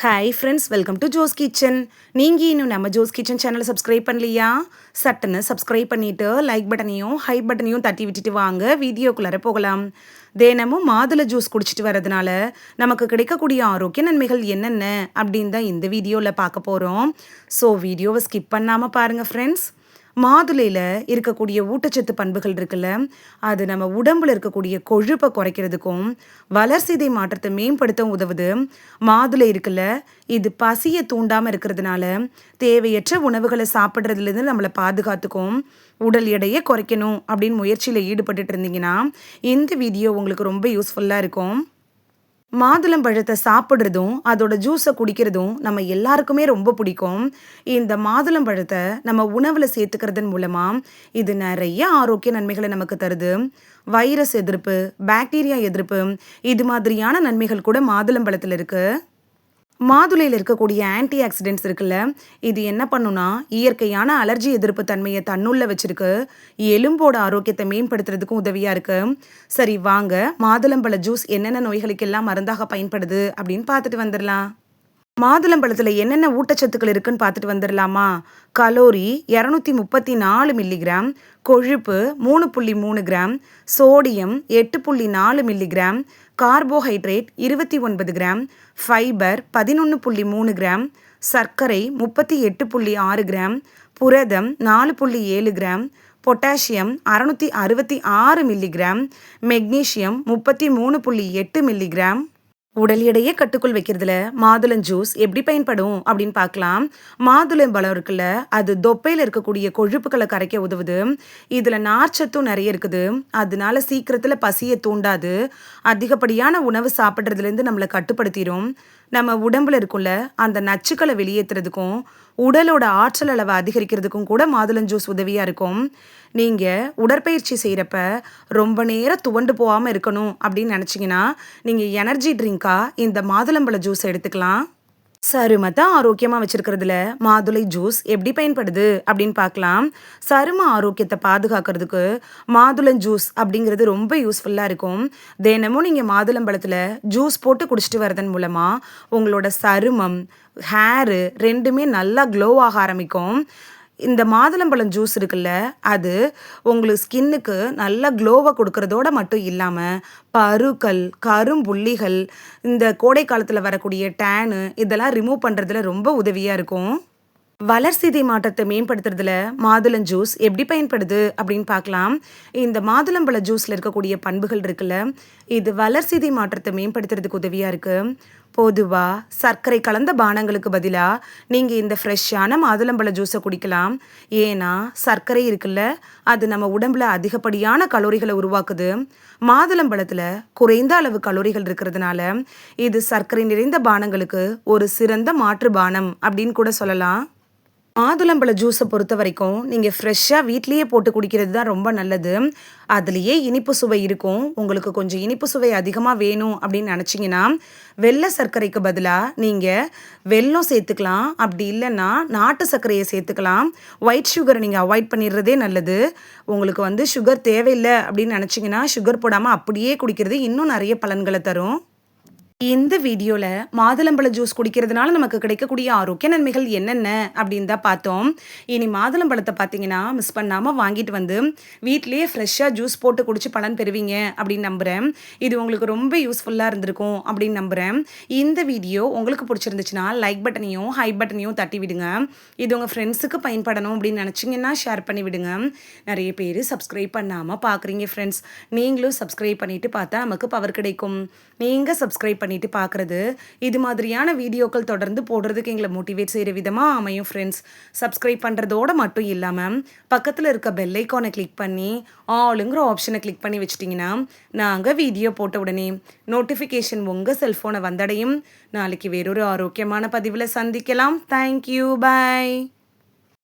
Hi friends, welcome to Jo's kitchen. நீங்கள் இன்னும் நம்ம ஜோஸ் கிச்சன் சேனலை சப்ஸ்கிரைப் பண்ணலையா? சட்டுன்னு சப்ஸ்கிரைப் பண்ணிவிட்டு லைக் பட்டனையும் ஹை பட்டனையும் தட்டி விட்டுட்டு வாங்க வீடியோக்குள்ளார போகலாம். தினமும் மாதுளை ஜூஸ் குடிச்சிட்டு வரதுனால நமக்கு கிடைக்கக்கூடிய ஆரோக்கிய நன்மைகள் என்னென்ன அப்படின்னு தான் இந்த வீடியோவில் பார்க்க போகிறோம். ஸோ வீடியோவை ஸ்கிப் பண்ணாமல் பாருங்கள் ஃப்ரெண்ட்ஸ். மாதுளையில் இருக்கக்கூடிய ஊட்டச்சத்து பண்புகள் இருக்குல்ல, அது நம்ம உடம்புல இருக்கக்கூடிய கொழுப்பை குறைக்கிறதுக்கும் வளர்சிதை மாற்றத்தை மேம்படுத்த உதவுது. மாதுளை இருக்குல்ல, இது பசியை தூண்டாமல் இருக்கிறதுனால தேவையற்ற உணவுகளை சாப்பிட்றதுலேருந்து நம்மளை பாதுகாத்துக்கும். உடல் எடையை குறைக்கணும் அப்படின்னு முயற்சியில் ஈடுபட்டுட்டு இருந்தீங்கன்னா இந்த வீடியோ உங்களுக்கு ரொம்ப யூஸ்ஃபுல்லாக இருக்கும். மாதுளம்பழத்தை சாப்பிட்றதும் அதோட ஜூஸை குடிக்கிறதும் நம்ம எல்லாருக்குமே ரொம்ப பிடிக்கும். இந்த மாதுளம்பழத்தை நம்ம உணவில் சேர்த்துக்கிறதன் மூலமாக இது நிறைய ஆரோக்கிய நன்மைகளை நமக்கு தருது. வைரஸ் எதிர்ப்பு, பாக்டீரியா எதிர்ப்பு, இது மாதிரியான நன்மைகள் கூட மாதுளம்பழத்தில் இருக்குது. மாதுளையில் இருக்கக்கூடிய ஆன்டி ஆக்சிடென்ட்ஸ் இருக்குல்ல, இது என்ன பண்ணுன்னா இயற்கையான அலர்ஜி எதிர்ப்பு தன்மையை தன்னுள்ள வச்சிருக்கு. எலும்போட ஆரோக்கியத்தை மேம்படுத்துறதுக்கும் உதவியாக இருக்குது. சரி வாங்க, மாதுளம்பழ ஜூஸ் என்னென்ன நோய்களுக்கெல்லாம் மருந்தாக பயன்படுது அப்படின்னு பார்த்துட்டு வந்துடலாம். மாதுளம்பழத்தில் என்னென்ன ஊட்டச்சத்துக்கள் இருக்குன்னு பார்த்துட்டு வந்துடலாமா? கலோரி 234 மில்லிகிராம், கொழுப்பு 3.3 gram, sodium 8.4 milligram, carbohydrate 29 gram, fibre 11.3 gram, சர்க்கரை 38.6 கிராம், புரதம் 4.7 gram, potassium 666 milligram, magnesium 33.8 milligram. உடல் எடையை கட்டுக்குள் வைக்கிறதுல மாதுளம் ஜூஸ் எப்படி பயன்படும் அப்படின்னு பார்க்கலாம். மாதுளம்பழம் இருக்குல்ல, அது தொப்பையில் இருக்கக்கூடிய கொழுப்புகளை கரைக்க உதவுது. இதில் நார்ச்சத்தும் நிறைய இருக்குது. அதனால சீக்கிரத்தில் பசியை தூண்டாது. அதிகப்படியான உணவு சாப்பிட்றதுலேருந்து நம்மளை கட்டுப்படுத்திடும். நம்ம உடம்புல இருக்குள்ள அந்த நச்சுக்களை வெளியேற்றுறதுக்கும் உடலோட ஆற்றல் அளவை அதிகரிக்கிறதுக்கும் கூட மாதுளம் ஜூஸ் உதவியாக இருக்கும். நீங்கள் உடற்பயிற்சி செய்கிறப்ப ரொம்ப நேரம் துவண்டு போகாமல் இருக்கணும் அப்படின்னு நினச்சிங்கன்னா நீங்கள் எனர்ஜி ட்ரிங்காக இந்த மாதுளம்பழ ஜூஸ் எடுத்துக்கலாம். சருமத்தை ஆரோக்கியமாக வச்சுருக்கிறதுல மாதுளை ஜூஸ் எப்படி பயன்படுது அப்படின்னு பார்க்கலாம். சரும ஆரோக்கியத்தை பாதுகாக்கிறதுக்கு மாதுளம் ஜூஸ் அப்படிங்கிறது ரொம்ப யூஸ்ஃபுல்லாக இருக்கும். தினமும் நீங்கள் மாதுளம்பழத்தில் ஜூஸ் போட்டு குடிச்சிட்டு வரதன் மூலமாக உங்களோட சருமம், ஹேரு ரெண்டுமே நல்லா க்ளோ ஆக ஆரம்பிக்கும். இந்த மாதுளம்பழம் ஜூஸ் இருக்குல்ல, அது உங்களுக்கு ஸ்கின்னுக்கு நல்ல க்ளோவை கொடுக்கறதோட மட்டும் இல்லாமல் பருக்கள், கரும்புள்ளிகள், இந்த கோடை காலத்தில் வரக்கூடிய டேனு இதெல்லாம் ரிமூவ் பண்ணுறதுல ரொம்ப உதவியாக இருக்கும். வளர்சிதை மாற்றத்தை மேம்படுத்துறதுல மாதுளம் ஜூஸ் எப்படி பயன்படுது அப்படின்னு பார்க்கலாம். இந்த மாதுளம்பழ ஜூஸில் இருக்கக்கூடிய பண்புகள் இருக்குல்ல, இது வளர்சிதை மாற்றத்தை மேம்படுத்துறதுக்கு உதவியாக இருக்குது. பொதுவாக சர்க்கரை கலந்த பானங்களுக்கு பதிலாக நீங்கள் இந்த ஃப்ரெஷ்ஷான மாதுளம்பழ ஜூஸை குடிக்கலாம். ஏன்னா சர்க்கரை இருக்குல்ல, அது நம்ம உடம்புல அதிகப்படியான கலோரிகளை உருவாக்குது. மாதுளம்பழத்தில் குறைந்த அளவு கலோரிகள் இருக்கிறதுனால இது சர்க்கரை நிறைந்த பானங்களுக்கு ஒரு சிறந்த மாற்று பானம் அப்படின்னு கூட சொல்லலாம். மாதுளம்பழ ஜூஸை பொறுத்த வரைக்கும் நீங்கள் ஃப்ரெஷ்ஷாக வீட்லேயே போட்டு குடிக்கிறது தான் ரொம்ப நல்லது. அதுலேயே இனிப்பு சுவை இருக்கும். உங்களுக்கு கொஞ்சம் இனிப்பு சுவை அதிகமாக வேணும் அப்படின்னு நினச்சிங்கன்னா வெள்ளை சர்க்கரைக்கு பதிலாக நீங்கள் வெல்லம் சேர்த்துக்கலாம். அப்படி இல்லைன்னா நாட்டு சர்க்கரையை சேர்த்துக்கலாம். ஒயிட் சுகரை நீங்கள் அவாய்ட் பண்ணிடுறதே நல்லது. உங்களுக்கு சுகர் தேவையில்லை அப்படின்னு நினச்சிங்கன்னா சுகர் போடாமல் அப்படியே குடிக்கிறது இன்னும் நிறைய பலன்களை தரும். இந்த வீடியோவில் மாதுளம்பழ ஜூஸ் குடிக்கிறதுனால நமக்கு கிடைக்கக்கூடிய ஆரோக்கிய நன்மைகள் என்னென்ன அப்படின்னு தான் பார்த்தோம். இனி மாதுளம்பழத்தை பார்த்தீங்கன்னா மிஸ் பண்ணாமல் வாங்கிட்டு வந்து வீட்லேயே ஃப்ரெஷ்ஷாக ஜூஸ் போட்டு குடிச்சு பலன் பெறுவீங்க அப்படின்னு நம்புகிறேன். இது உங்களுக்கு ரொம்ப யூஸ்ஃபுல்லாக இருந்திருக்கும் அப்படின்னு நம்புகிறேன். இந்த வீடியோ உங்களுக்கு பிடிச்சிருந்துச்சுன்னா லைக் பட்டனையும் ஹை பட்டனையும் தட்டி விடுங்க. இது உங்கள் ஃப்ரெண்ட்ஸுக்கு பயன்படணும் அப்படின்னு நினச்சிங்கன்னா ஷேர் பண்ணி விடுங்க. நிறைய பேர் சப்ஸ்கிரைப் பண்ணாமல் பார்க்குறீங்க ஃப்ரெண்ட்ஸ். நீங்களும் சப்ஸ்கிரைப் பண்ணிவிட்டு பார்த்தா நமக்கு பவர் கிடைக்கும். நீங்கள் சப்ஸ்கிரைப் பண்ணிட்டு பார்க்குறது இது மாதிரியான வீடியோக்கள் தொடர்ந்து போடுறதுக்கு எங்களை மோட்டிவேட் செய்கிற விதமாக அமையும் ஃப்ரெண்ட்ஸ். சப்ஸ்கிரைப் பண்ணுறதோடு மட்டும் இல்லாமல் பக்கத்தில் இருக்க பெல் ஐக்கானை கிளிக் பண்ணி ஆளுங்கிற ஆப்ஷனை கிளிக் பண்ணி வச்சிட்டிங்கன்னா நாங்கள் வீடியோ போட்ட உடனே நோட்டிஃபிகேஷன் உங்கள் செல்ஃபோனை வந்தடையும். நாளைக்கு வேறொரு ஆரோக்கியமான பதிவில் சந்திக்கலாம். தேங்க்யூ, பாய்.